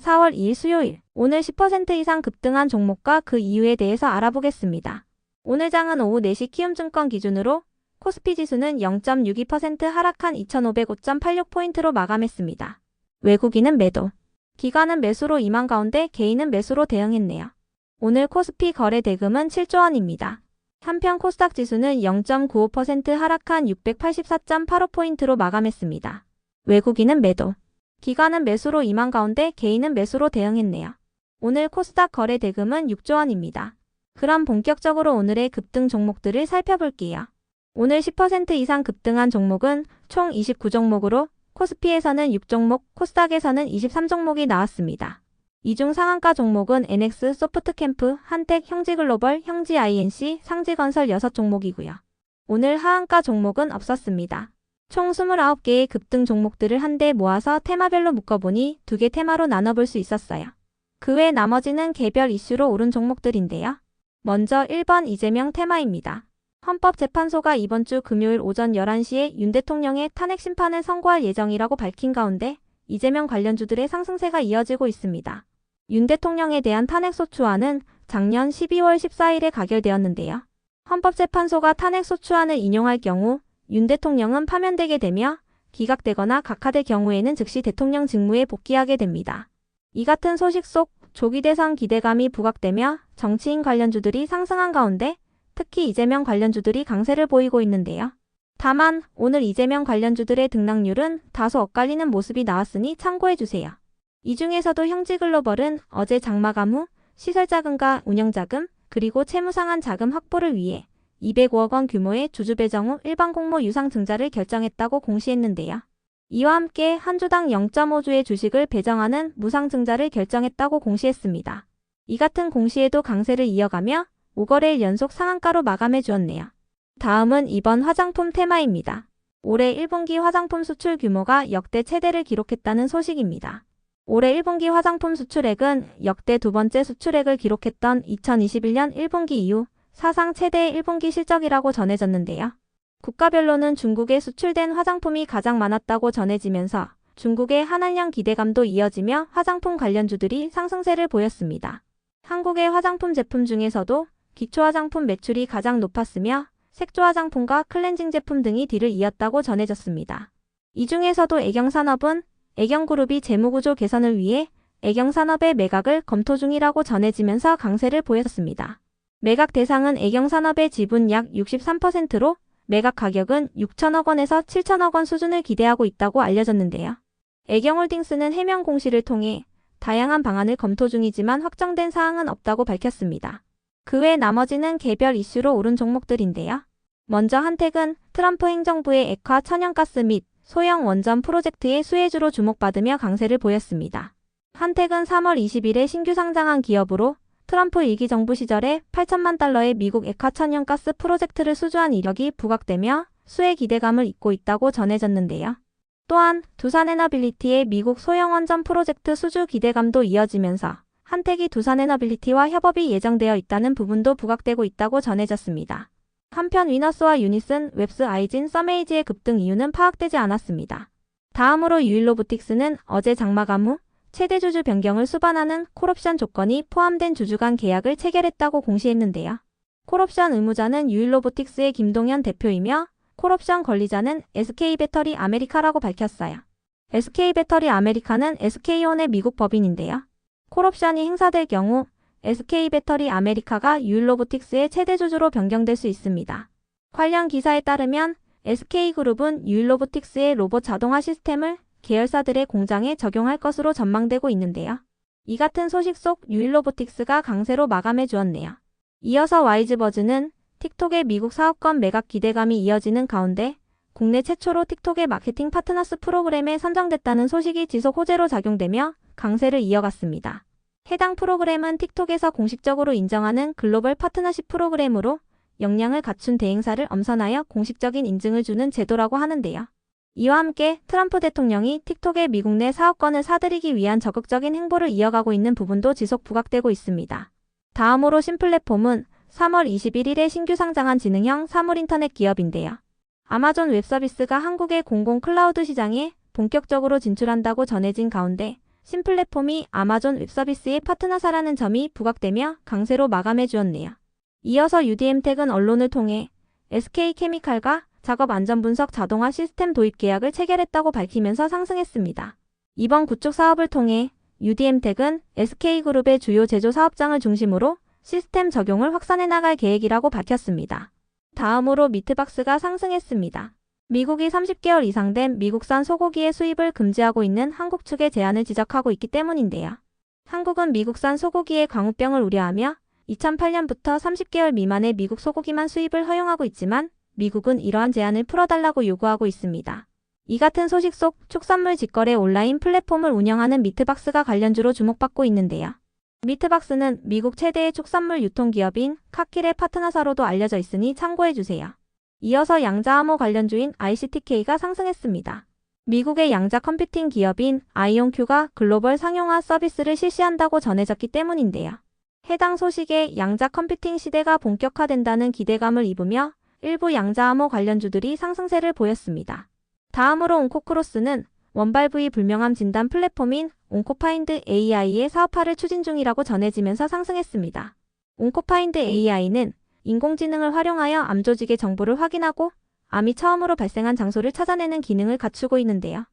4월 2일 수요일, 오늘 10% 이상 급등한 종목과 그 이유에 대해서 알아보겠습니다. 오늘 장은 오후 4시 키움증권 기준으로 코스피 지수는 0.62% 하락한 2505.86포인트로 마감했습니다. 외국인은 매도, 기관은 매수로 임한 가운데 개인은 매수로 대응했네요. 오늘 코스피 거래 대금은 7조 원입니다. 한편 코스닥 지수는 0.95% 하락한 684.85포인트로 마감했습니다. 외국인은 매도, 기관은 매수로 임한 가운데 개인은 매수로 대응했네요. 오늘 코스닥 거래 대금은 6조 원입니다. 그럼 본격적으로 오늘의 급등 종목들을 살펴볼게요. 오늘 10% 이상 급등한 종목은 총 29종목으로 코스피에서는 6종목, 코스닥에서는 23종목이 나왔습니다. 이 중 상한가 종목은 NX, 소프트캠프, 한택, 형지글로벌, 형지INC, 상지건설 6종목이고요. 오늘 하한가 종목은 없었습니다. 총 29개의 급등 종목들을 한데 모아서 테마별로 묶어보니 2개 테마로 나눠볼 수 있었어요. 그 외 나머지는 개별 이슈로 오른 종목들인데요. 먼저 1번 이재명 테마입니다. 헌법재판소가 이번 주 금요일 오전 11시에 윤 대통령의 탄핵 심판을 선고할 예정이라고 밝힌 가운데 이재명 관련주들의 상승세가 이어지고 있습니다. 윤 대통령에 대한 탄핵소추안은 작년 12월 14일에 가결되었는데요. 헌법재판소가 탄핵소추안을 인용할 경우 윤 대통령은 파면되게 되며 기각되거나 각하될 경우에는 즉시 대통령 직무에 복귀하게 됩니다. 이 같은 소식 속 조기 대선 기대감이 부각되며 정치인 관련주들이 상승한 가운데 특히 이재명 관련주들이 강세를 보이고 있는데요. 다만 오늘 이재명 관련주들의 등락률은 다소 엇갈리는 모습이 나왔으니 참고해주세요. 이 중에서도 형지글로벌은 어제 장마감 후 시설자금과 운영자금 그리고 채무상환 자금 확보를 위해 205억 원 규모의 주주 배정 후 일반 공모 유상 증자를 결정했다고 공시했는데요. 이와 함께 한 주당 0.5주의 주식을 배정하는 무상 증자를 결정했다고 공시했습니다. 이 같은 공시에도 강세를 이어가며 5거래일 연속 상한가로 마감해 주었네요. 다음은 이번 화장품 테마입니다. 올해 1분기 화장품 수출 규모가 역대 최대를 기록했다는 소식입니다. 올해 1분기 화장품 수출액은 역대 두 번째 수출액을 기록했던 2021년 1분기 이후 사상 최대의 1분기 실적이라고 전해졌는데요. 국가별로는 중국에 수출된 화장품이 가장 많았다고 전해지면서 중국의 한한령 기대감도 이어지며 화장품 관련주들이 상승세를 보였습니다. 한국의 화장품 제품 중에서도 기초화장품 매출이 가장 높았으며 색조화장품과 클렌징 제품 등이 뒤를 이었다고 전해졌습니다. 이 중에서도 애경산업은 애경그룹이 재무구조 개선을 위해 애경산업의 매각을 검토 중이라고 전해지면서 강세를 보였습니다. 매각 대상은 애경산업의 지분 약 63%로 매각 가격은 6천억 원에서 7천억 원 수준을 기대하고 있다고 알려졌는데요. 애경홀딩스는 해명 공시를 통해 다양한 방안을 검토 중이지만 확정된 사항은 없다고 밝혔습니다. 그 외 나머지는 개별 이슈로 오른 종목들인데요. 먼저 한택은 트럼프 행정부의 액화 천연가스 및 소형 원전 프로젝트의 수혜주로 주목받으며 강세를 보였습니다. 한택은 3월 20일에 신규 상장한 기업으로 트럼프 1기 정부 시절에 8천만 달러의 미국 액화 천연가스 프로젝트를 수주한 이력이 부각되며 수혜 기대감을 잇고 있다고 전해졌는데요. 또한 두산에너빌리티의 미국 소형 원전 프로젝트 수주 기대감도 이어지면서 한택이 두산에너빌리티와 협업이 예정되어 있다는 부분도 부각되고 있다고 전해졌습니다. 한편 위너스와 유닛은 웹스 아이진 서메이지의 급등 이유는 파악되지 않았습니다. 다음으로 유일로보틱스는 어제 장마감 후 최대 주주 변경을 수반하는 콜옵션 조건이 포함된 주주 간 계약을 체결했다고 공시했는데요. 콜옵션 의무자는 유일로보틱스의 김동현 대표이며 콜옵션 권리자는 SK배터리 아메리카라고 밝혔어요. SK배터리 아메리카는 SK온의 미국 법인인데요. 콜옵션이 행사될 경우 SK배터리 아메리카가 유일로보틱스의 최대 주주로 변경될 수 있습니다. 관련 기사에 따르면 SK그룹은 유일로보틱스의 로봇 자동화 시스템을 계열사들의 공장에 적용할 것으로 전망되고 있는데요. 이 같은 소식 속 유일로보틱스가 강세로 마감해 주었네요. 이어서 와이즈버즈는 틱톡의 미국 사업권 매각 기대감이 이어지는 가운데 국내 최초로 틱톡의 마케팅 파트너스 프로그램에 선정됐다는 소식이 지속 호재로 작용되며 강세를 이어갔습니다. 해당 프로그램은 틱톡에서 공식적으로 인정하는 글로벌 파트너십 프로그램으로 역량을 갖춘 대행사를 엄선하여 공식적인 인증을 주는 제도라고 하는데요. 이와 함께 트럼프 대통령이 틱톡의 미국 내 사업권을 사들이기 위한 적극적인 행보를 이어가고 있는 부분도 지속 부각되고 있습니다. 다음으로 신플랫폼은 3월 21일에 신규 상장한 지능형 사물인터넷 기업인데요. 아마존 웹서비스가 한국의 공공 클라우드 시장에 본격적으로 진출한다고 전해진 가운데 신플랫폼이 아마존 웹서비스의 파트너사라는 점이 부각되며 강세로 마감해 주었네요. 이어서 UDM텍은 언론을 통해 SK케미칼과 작업 안전 분석 자동화 시스템 도입 계약을 체결했다고 밝히면서 상승했습니다. 이번 구축 사업을 통해 UDM텍은 SK그룹의 주요 제조 사업장을 중심으로 시스템 적용을 확산해 나갈 계획이라고 밝혔습니다. 다음으로 미트박스가 상승했습니다. 미국이 30개월 이상 된 미국산 소고기의 수입을 금지하고 있는 한국 측의 제안을 지적하고 있기 때문인데요. 한국은 미국산 소고기의 광우병을 우려하며 2008년부터 30개월 미만의 미국 소고기만 수입을 허용하고 있지만 미국은 이러한 제한을 풀어달라고 요구하고 있습니다. 이 같은 소식 속 축산물 직거래 온라인 플랫폼을 운영하는 미트박스가 관련주로 주목받고 있는데요. 미트박스는 미국 최대의 축산물 유통기업인 카킬의 파트너사로도 알려져 있으니 참고해주세요. 이어서 양자암호 관련주인 ICTK가 상승했습니다. 미국의 양자 컴퓨팅 기업인 아이온큐가 글로벌 상용화 서비스를 실시한다고 전해졌기 때문인데요. 해당 소식에 양자 컴퓨팅 시대가 본격화된다는 기대감을 입으며 일부 양자암호 관련주들이 상승세를 보였습니다. 다음으로 온코크로스는 원발부위 불명암 진단 플랫폼인 온코파인드 AI의 사업화를 추진 중이라고 전해지면서 상승했습니다. 온코파인드 AI는 인공지능을 활용하여 암 조직의 정보를 확인하고 암이 처음으로 발생한 장소를 찾아내는 기능을 갖추고 있는데요.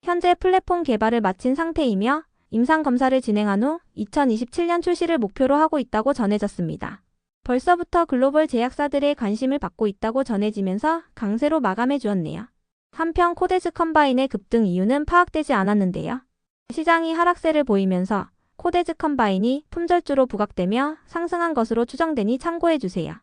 현재 플랫폼 개발을 마친 상태이며 임상검사를 진행한 후 2027년 출시를 목표로 하고 있다고 전해졌습니다. 벌써부터 글로벌 제약사들의 관심을 받고 있다고 전해지면서 강세로 마감해 주었네요. 한편 코데즈 컴바인의 급등 이유는 파악되지 않았는데요. 시장이 하락세를 보이면서 코데즈 컴바인이 품절주로 부각되며 상승한 것으로 추정되니 참고해주세요.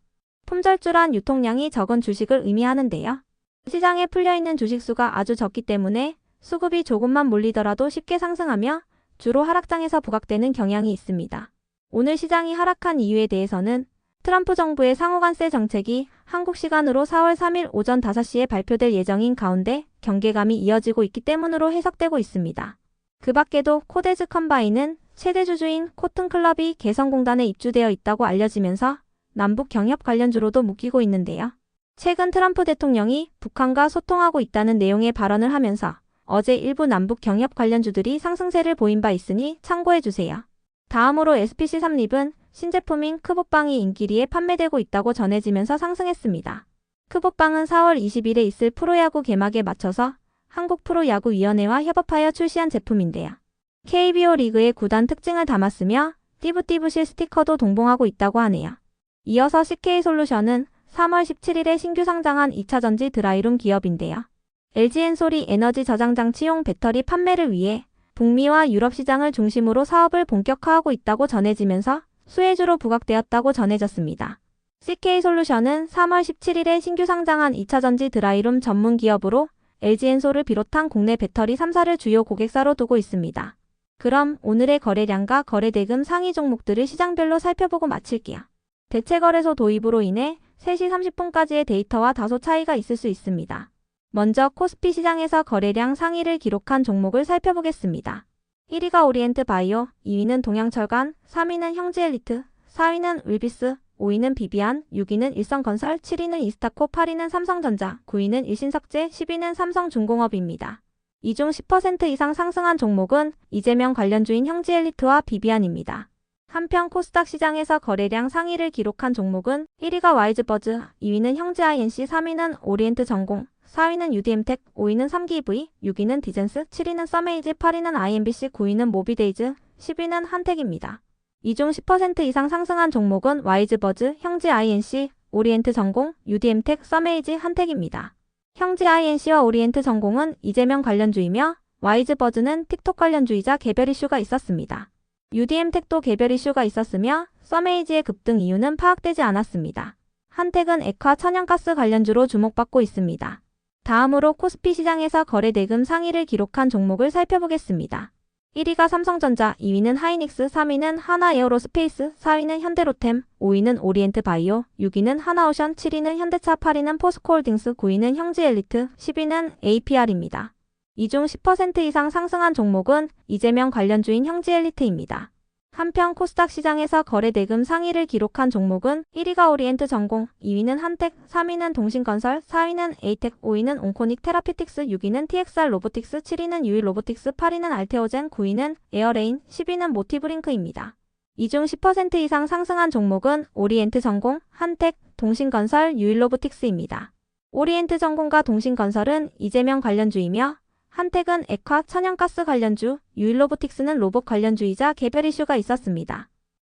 품절주란 유통량이 적은 주식을 의미하는데요. 시장에 풀려있는 주식수가 아주 적기 때문에 수급이 조금만 몰리더라도 쉽게 상승하며 주로 하락장에서 부각되는 경향이 있습니다. 오늘 시장이 하락한 이유에 대해서는 트럼프 정부의 상호관세 정책이 한국 시간으로 4월 3일 오전 5시에 발표될 예정인 가운데 경계감이 이어지고 있기 때문으로 해석되고 있습니다. 그 밖에도 코데즈 컴바인은 최대 주주인 코튼클럽이 개성공단에 입주되어 있다고 알려지면서 남북 경협 관련주로도 묶이고 있는데요. 최근 트럼프 대통령이 북한과 소통하고 있다는 내용의 발언을 하면서 어제 일부 남북 경협 관련주들이 상승세를 보인 바 있으니 참고해주세요. 다음으로 SPC3립은 신제품인 크봇빵이 인기리에 판매되고 있다고 전해지면서 상승했습니다. 크봇빵은 4월 20일에 있을 프로야구 개막에 맞춰서 한국 프로야구위원회와 협업하여 출시한 제품인데요. KBO 리그의 구단 특징을 담았으며 띠부띠부실 스티커도 동봉하고 있다고 하네요. 이어서 CK솔루션은 3월 17일에 신규 상장한 2차전지 드라이룸 기업인데요. LG엔솔이 에너지 저장 장치용 배터리 판매를 위해 북미와 유럽 시장을 중심으로 사업을 본격화하고 있다고 전해지면서 수혜주로 부각되었다고 전해졌습니다. CK솔루션은 3월 17일에 신규 상장한 2차전지 드라이룸 전문 기업으로 LG엔솔을 비롯한 국내 배터리 3사를 주요 고객사로 두고 있습니다. 그럼 오늘의 거래량과 거래대금 상위 종목들을 시장별로 살펴보고 마칠게요. 대체거래소 도입으로 인해 3시 30분까지의 데이터와 다소 차이가 있을 수 있습니다. 먼저 코스피 시장에서 거래량 상위를 기록한 종목을 살펴보겠습니다. 1위가 오리엔트 바이오, 2위는 동양철강, 3위는 형지엘리트, 4위는 울비스, 5위는 비비안, 6위는 일성건설, 7위는 이스타코, 8위는 삼성전자, 9위는 일신석재, 10위는 삼성중공업입니다. 이 중 10% 이상 상승한 종목은 이재명 관련주인 형지엘리트와 비비안입니다. 한편 코스닥 시장에서 거래량 상위를 기록한 종목은 1위가 와이즈버즈, 2위는 형지INC, 3위는 오리엔트전공, 4위는 UDM텍, 5위는 3기V, 6위는 디젠스, 7위는 서메이지, 8위는 IMBC, 9위는 모비데이즈, 10위는 한택입니다. 이 중 10% 이상 상승한 종목은 와이즈버즈, 형지INC, 오리엔트전공, UDM텍, 서메이지, 한택입니다. 형지INC와 오리엔트전공은 이재명 관련주이며 와이즈버즈는 틱톡 관련주이자 개별 이슈가 있었습니다. UDM텍도 개별 이슈가 있었으며 서메이지의 급등 이유는 파악되지 않았습니다. 한택은 액화 천연가스 관련주로 주목받고 있습니다. 다음으로 코스피 시장에서 거래대금 상위를 기록한 종목을 살펴보겠습니다. 1위가 삼성전자, 2위는 하이닉스, 3위는 하나에어로스페이스, 4위는 현대로템, 5위는 오리엔트바이오, 6위는 하나오션, 7위는 현대차, 8위는 포스코홀딩스, 9위는 형지엘리트, 10위는 APR입니다. 이 중 10% 이상 상승한 종목은 이재명 관련주인 형지엘리트입니다. 한편 코스닥 시장에서 거래 대금 상위를 기록한 종목은 1위가 오리엔트 전공, 2위는 한택, 3위는 동신건설, 4위는 에이텍, 5위는 온코닉 테라피틱스, 6위는 TXR 로보틱스, 7위는 유일 로보틱스, 8위는 알테오젠, 9위는 에어레인, 10위는 모티브링크입니다. 이 중 10% 이상 상승한 종목은 오리엔트 전공, 한택, 동신건설, 유일 로보틱스입니다. 오리엔트 전공과 동신건설은 이재명 관련주이며 한택은 액화, 천연가스 관련주, 유일 로보틱스는 로봇 관련주이자 개별 이슈가 있었습니다.